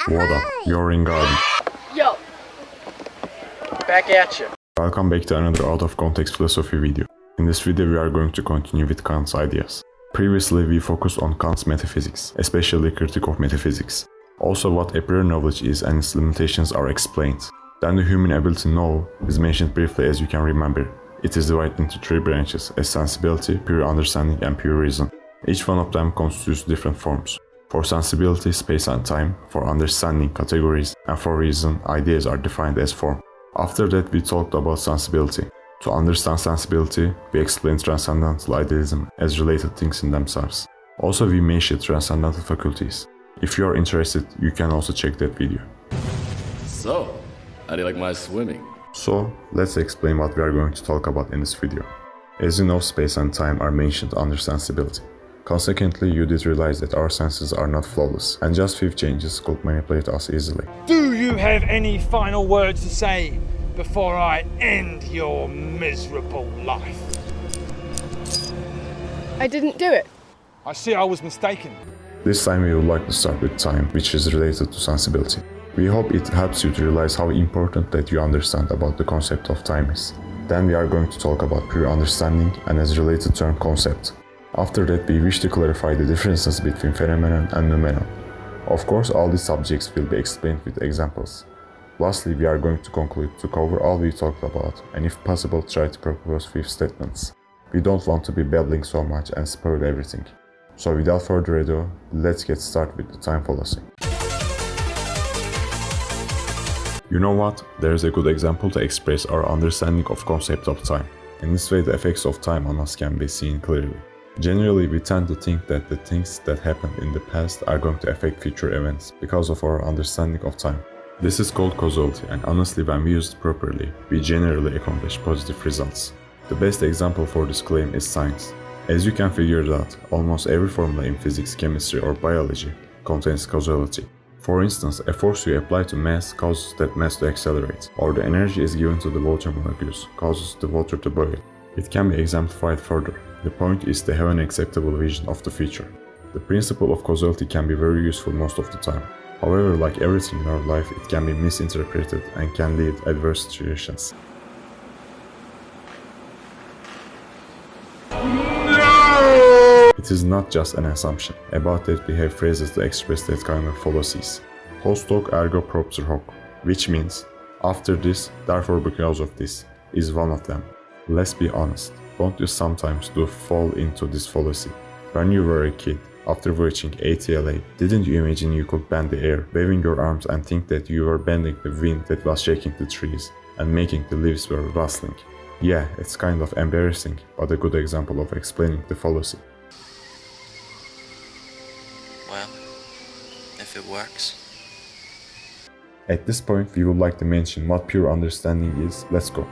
What up? You're in garden. Yo! Back at you. Welcome back to another out of context philosophy video. In this video we are going to continue with Kant's ideas. Previously we focused on Kant's metaphysics, especially critique of metaphysics. Also what a prior knowledge is and its limitations are explained. Then the human ability to know is mentioned briefly as you can remember. It is divided into three branches as sensibility, pure understanding and pure reason. Each one of them constitutes different forms. For sensibility, space and time, for understanding, categories, and for reason, ideas are defined as form. After that we talked about sensibility. To understand sensibility, we explained transcendental idealism as related things in themselves. Also we mentioned transcendental faculties. If you are interested, you can also check that video. So, how do you like my swimming? So, let's explain what we are going to talk about in this video. As you know, space and time are mentioned under sensibility. Consequently, you did realize that our senses are not flawless, and just few changes could manipulate us easily. Do you have any final words to say before I end your miserable life? I didn't do it. I see I was mistaken. This time we would like to start with time, which is related to sensibility. We hope it helps you to realize how important that you understand about the concept of time is. Then we are going to talk about pure understanding and as related term concept. After that we wish to clarify the differences between phenomenon and noumenon. Of course all these subjects will be explained with examples. Lastly we are going to conclude to cover all we talked about and if possible try to propose few statements. We don't want to be babbling so much and spoil everything. So without further ado, let's get started with the time fallacy. You know what? There is a good example to express our understanding of concept of time. In this way the effects of time on us can be seen clearly. Generally, we tend to think that the things that happened in the past are going to affect future events because of our understanding of time. This is called causality, and honestly when we use it properly, we generally accomplish positive results. The best example for this claim is science. As you can figure it out, almost every formula in physics, chemistry or biology contains causality. For instance, a force you apply to mass causes that mass to accelerate, or the energy is given to the water molecules causes the water to boil. It can be exemplified further. The point is to have an acceptable vision of the future. The principle of causality can be very useful most of the time. However, like everything in our life, it can be misinterpreted and can lead to adverse situations. It is not just an assumption. About that we have phrases to express that kind of fallacies. Post hoc ergo propter hoc, which means, after this, therefore because of this, is one of them. Let's be honest, don't you sometimes fall into this fallacy? When you were a kid, after watching ATLA, didn't you imagine you could bend the air, waving your arms and think that you were bending the wind that was shaking the trees and making the leaves were rustling? Yeah, it's kind of embarrassing, but a good example of explaining the fallacy. Well, if it works. At this point, we would like to mention what pure understanding is. Let's go.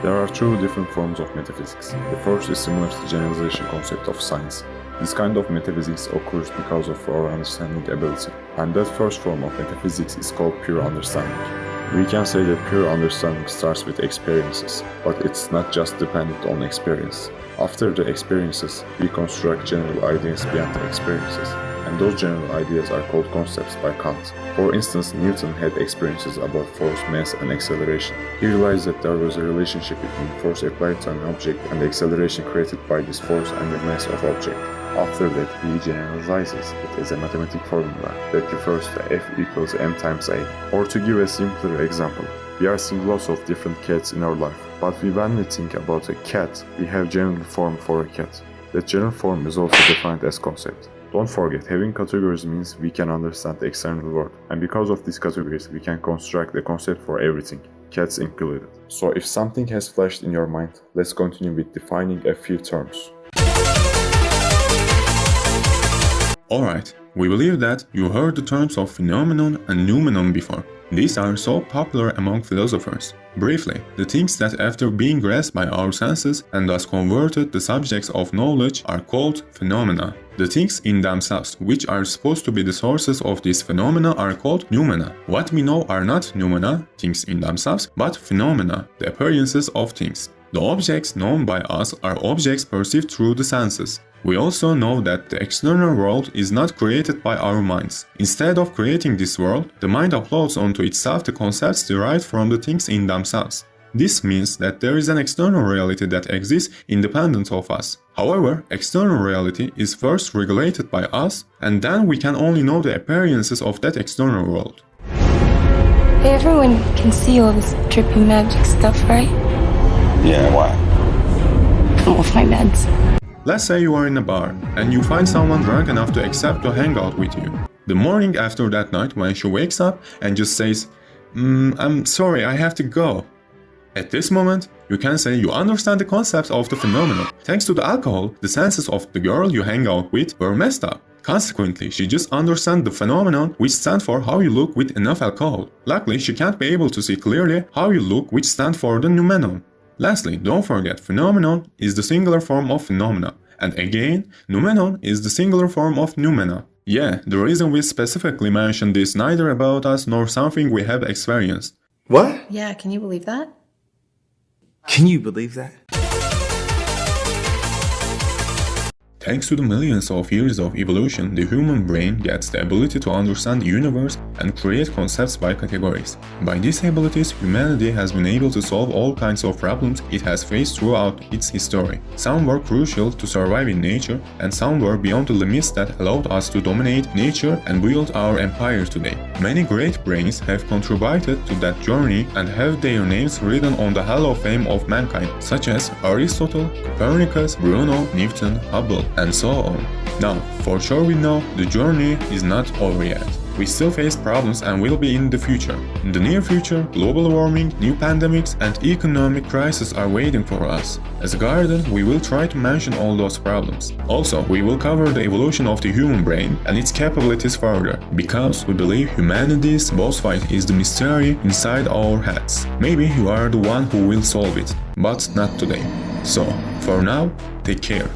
There are two different forms of metaphysics. The first is similar to the generalization concept of science. This kind of metaphysics occurs because of our understanding ability, and that first form of metaphysics is called pure understanding. We can say that pure understanding starts with experiences, but it's not just dependent on experience. After the experiences, we construct general ideas beyond the experiences, and those general ideas are called concepts by Kant. For instance, Newton had experiences about force, mass and acceleration. He realized that there was a relationship between force applied to an object and the acceleration created by this force and the mass of object. After that, he generalizes it as a mathematical formula that refers to F equals m times a. Or to give a simpler example, we are seeing lots of different cats in our life, but when we think about a cat, we have general form for a cat. That general form is also defined as concept. Don't forget, having categories means we can understand the external world, and because of these categories we can construct a concept for everything, cats included. So if something has flashed in your mind, let's continue with defining a few terms. Alright, we believe that you heard the terms of phenomenon and noumenon before. These are so popular among philosophers. Briefly, the things that after being grasped by our senses and thus converted the subjects of knowledge are called phenomena. The things in themselves, which are supposed to be the sources of these phenomena, are called noumena. What we know are not noumena, things in themselves, but phenomena, the appearances of things. The objects known by us are objects perceived through the senses. We also know that the external world is not created by our minds. Instead of creating this world, the mind uploads onto itself the concepts derived from the things in themselves. This means that there is an external reality that exists independent of us. However, external reality is first regulated by us, and then we can only know the appearances of that external world. Everyone can see all this trippy magic stuff, right? Yeah, why? Come off my meds. Let's say you are in a bar, and you find someone drunk enough to accept to hang out with you. The morning after that night, when she wakes up and just says, I'm sorry, I have to go. At this moment, you can say you understand the concept of the phenomenon. Thanks to the alcohol, the senses of the girl you hang out with were messed up. Consequently, she just understands the phenomenon, which stands for how you look with enough alcohol. Luckily, she can't be able to see clearly how you look, which stands for the noumenon. Lastly, don't forget, phenomenon is the singular form of phenomena. And again, noumenon is the singular form of noumena. Yeah, the reason we specifically mention this neither about us nor something we have experienced. What? Yeah, can you believe that? Can you believe that? Thanks to the millions of years of evolution, the human brain gets the ability to understand the universe and create concepts by categories. By these abilities, humanity has been able to solve all kinds of problems it has faced throughout its history. Some were crucial to survive in nature, and some were beyond the limits that allowed us to dominate nature and build our empire today. Many great brains have contributed to that journey and have their names written on the Hall of Fame of mankind, such as Aristotle, Copernicus, Bruno, Newton, Hubble, and so on. Now, for sure we know the journey is not over yet. We still face problems and will be in the future. In the near future, global warming, new pandemics, and economic crises are waiting for us. As a garden, we will try to mention all those problems. Also, we will cover the evolution of the human brain and its capabilities further, because we believe humanity's boss fight is the mystery inside our heads. Maybe you are the one who will solve it, but not today. So, for now, take care.